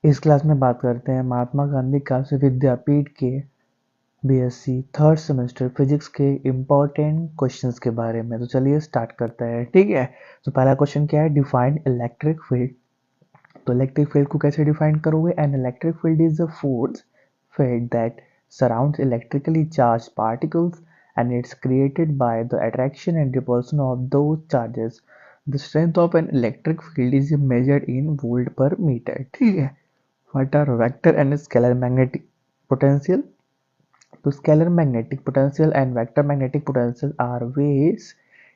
इस क्लास में बात करते हैं महात्मा गांधी काशी विद्यापीठ के बीएससी थर्ड सेमेस्टर फिजिक्स के इम्पोर्टेंट क्वेश्चंस के बारे में। तो चलिए स्टार्ट करते हैं, ठीक है। तो पहला क्वेश्चन क्या है, डिफाइन इलेक्ट्रिक फील्ड। तो इलेक्ट्रिक फील्ड को कैसे डिफाइन करोगे? An electric field is a force field that surrounds electrically charged particles and it's created by the attraction and repulsion of those charges. The strength of an electric field is measured in volt per meter, ठीक है। What are vector and scalar magnetic potential? So scalar magnetic potential and vector magnetic potential are ways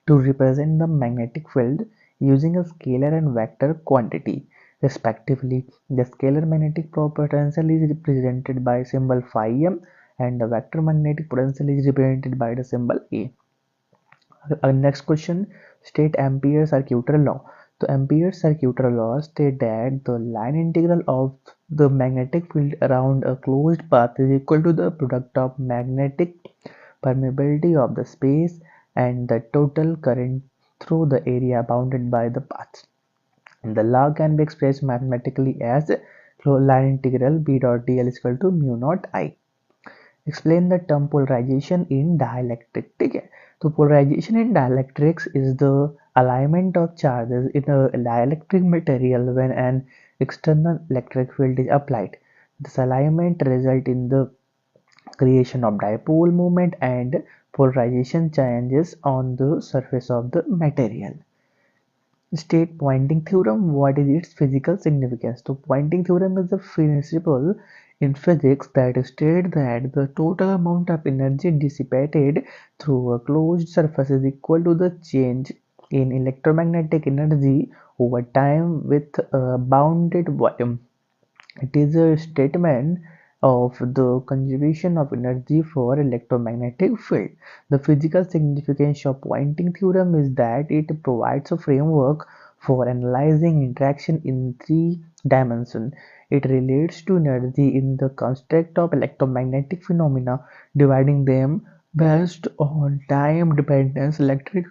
to represent the magnetic field using a scalar and vector quantity respectively. The scalar magnetic potential is represented by symbol phi m and the vector magnetic potential is represented by the symbol A. Next question, state Ampere's circuitous law. So Ampere's circuitous law state that the line integral of the magnetic field around a closed path is equal to the product of magnetic permeability of the space and the total current through the area bounded by the path. The law can be expressed mathematically as line integral B dot dl is equal to mu naught I. Explain the term polarization in dielectric, ठीक है। तो polarization in dielectrics is the alignment of charges in a dielectric material when an external electric field is applied. This alignment results in the creation of dipole moment and polarization changes on the surface of the material. State Poynting theorem. What is its physical significance? So Poynting theorem is a principle in physics that states that the total amount of energy dissipated through a closed surface is equal to the change in electromagnetic energy over time with a bounded volume. It is a statement of the conservation of energy for electromagnetic field. The physical significance of Poynting theorem is that it provides a framework for analyzing interaction in three dimensions. It relates to energy in the construct of electromagnetic phenomena, dividing them based on time dependence, electric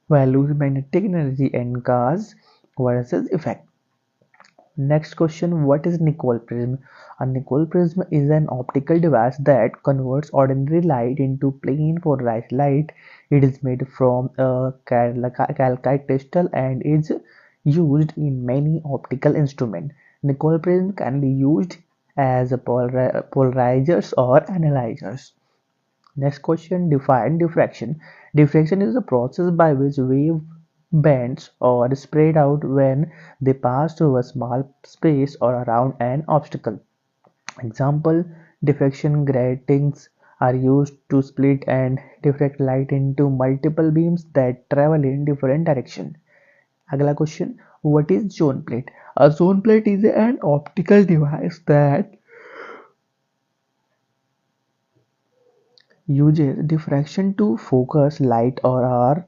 values, magnetic energy, and cause versus effect. Next question, what is Nicol prism? A Nicol prism is an optical device that converts ordinary light into plane polarized light. It is made from a calcite crystal and is used in many optical instruments. Nicol prism can be used as a polarizers or analyzers. Next question, define diffraction. Diffraction is the process by which wave bends or spread out when they pass through a small space or around an obstacle. Example, diffraction gratings are used to split and diffract light into multiple beams that travel in different directions. अगला question, what is zone plate? A zone plate is an optical device that uses diffraction to focus light or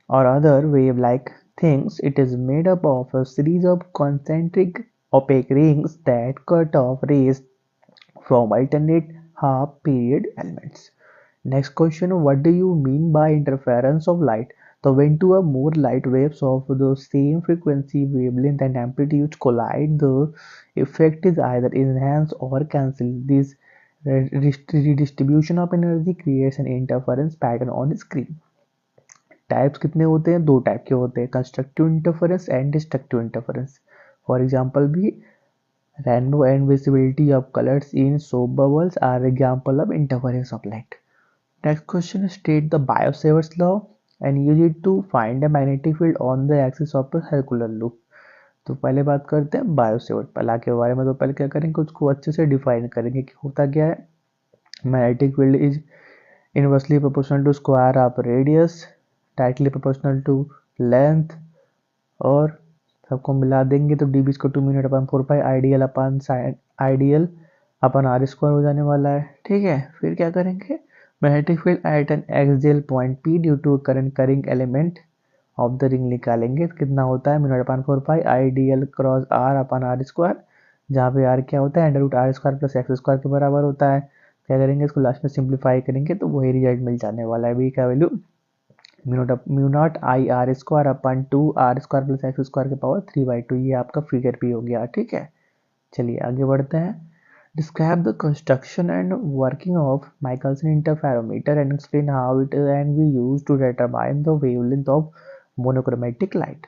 other wave-like things. It is made up of a series of concentric opaque rings that cut off rays from alternate half-period elements. Next question, what do you mean by interference of light? So when two or more light waves of the same frequency, wavelength and amplitude collide, the effect is either enhanced or cancelled. This redistribution of energy creates an interference pattern on the screen. Types कितने होते हैं? दो type के होते हैं, constructive interference and destructive interference. For example भी rainbow and visibility of colors in soap bubbles are example of interference of light. Next question, state the Biot-Savart's law and use it to find a magnetic field on the axis of a circular loop. तो पहले बात करते हैं बायोसेवर्ट ला के बारे में। तो पहले क्या करेंगे, उसको अच्छे से डिफाइन करेंगे कि होता क्या है। Magnetic field is inversely proportional to square of radius, directly proportional to length, और सबको मिला देंगे तो डी बी इसको 2 minute upon 4 pi ideal upon sine ideal upon R square हो जाने वाला है, ठीक है। फिर क्या करेंगे, magnetic field at an axial point P due to current carrying element of the ring निकालेंगे। कितना होता है, minute upon 4 pi ideal cross R upon R square, जहाँ पे आर क्या होता है, under root R square plus X square के बराबर होता है। क्या करेंगे, इसको लास्ट में सिंप्लीफाई करेंगे तो वही रिजल्ट मिल जाने वाला है। बी का value mu naught I R square upon 2 R square plus X square के पावर 3/2, ये आपका फिगर भी हो गया, ठीक है। चलिए आगे बढ़ते हैं। Describe the construction and working of Michelson interferometer and explain how it can be used to determine the wavelength of monochromatic light.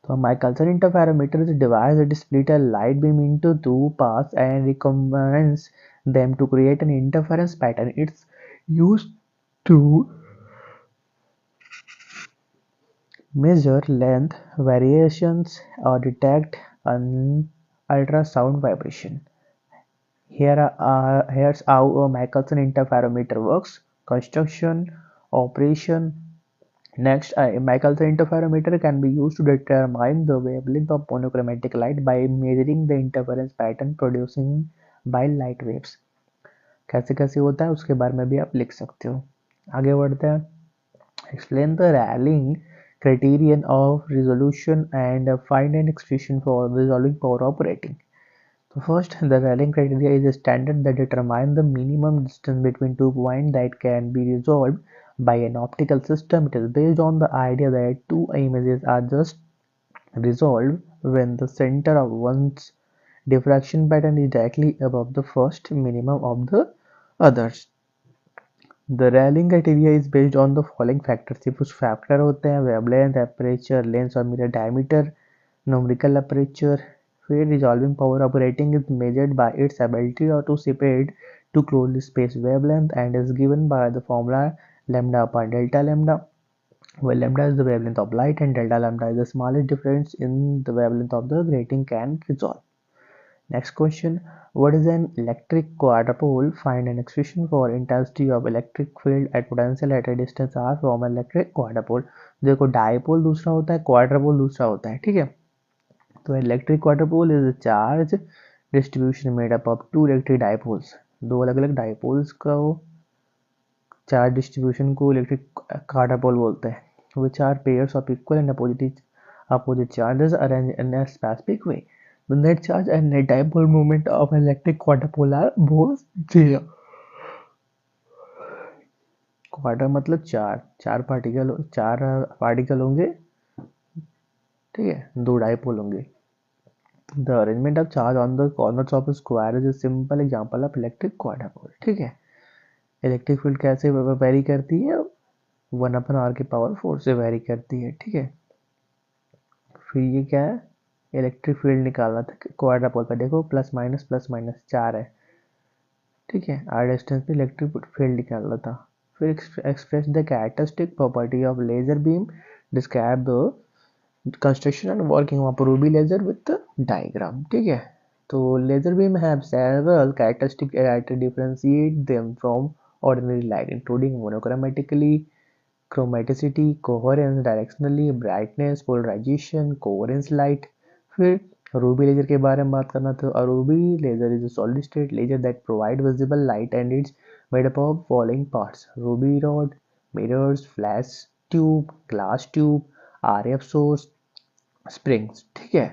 So Michelson interferometer is a device that splits a light beam into two paths and recombines them to create an interference pattern. It's used to measure length variations or detect an ultrasound vibration. Here's how a Michelson interferometer works. Construction, operation. Next, a Michelson interferometer can be used to determine the wavelength of monochromatic light by measuring the interference pattern producing by light waves. कैसे कैसे होता है उसके बारे में भी आप लिख सकते हो। आगे बढ़ते हैं। Explain the Rayleigh criterion of resolution and find an expression for resolving power operating. So first, the Rayleigh criteria is a standard that determines the minimum distance between two points that can be resolved by an optical system. It is based on the idea that two images are just resolved when the center of one's diffraction pattern is directly above the first minimum of the others. The Rayleigh criteria is based on the following factors. ये कुछ factor होते हैं: wavelength, aperture, lens और mirror diameter, numerical aperture. Where resolving power operating is measured by its ability to separate two closely spaced wavelengths and is given by the formula lambda upon delta lambda, where lambda is the wavelength of light and delta lambda is the smallest difference in the wavelength of the grating can resolve. Next question. What is an electric quadrupole? Find an expression for intensity of electric field at potential at a distance r from an electric quadrupole. देखो dipole दूसरा होता है, क्वाड्रपोल दूसरा होता है, ठीक है। तो electric quadrupole is a charge distribution made up of two electric dipoles. दो अलग अलग डायपोल्स का चार्ज डिस्ट्रीब्यूशन को इलेक्ट्रिक क्वाड्रपोल बोलते हैं। Which are pairs of equal and opposite charges arranged in a specific way. The net charge and net dipole moment of an electric quadrupole are both zero. क्वाड्र मतलब चार, चार particle होंगे, ठीक है, दो डाइपोल होंगे। The arrangement of charge on the corners of a square is a simple example of electric quadrupole, ठीक है। इलेक्ट्रिक फील्ड कैसे वेरी करती है? 1/r की पावर 4 से वेरी करती है, ठीक है। फिर ये क्या है? इलेक्ट्रिक फील्ड निकालना था क्वाड्रपोल का, देखो प्लस माइनस 4 है, ठीक है। आर डिस्टेंस पे इलेक्ट्रिक फील्ड निकालना था। फिर express the characteristic property of laser beam, describe the construction and working of ruby laser with diagram, ठीक है। तो laser beam have several characteristic that differentiate them from ordinary light, including monochromatically, chromaticity, coherence, directionally, brightness, polarization, coherence light। फिर ruby laser के बारे में बात करना तो ruby laser is a solid state laser that provide visible light and it's made up of following parts: ruby rod, mirrors, flash tube, glass tube, RF source, springs, ठीक है।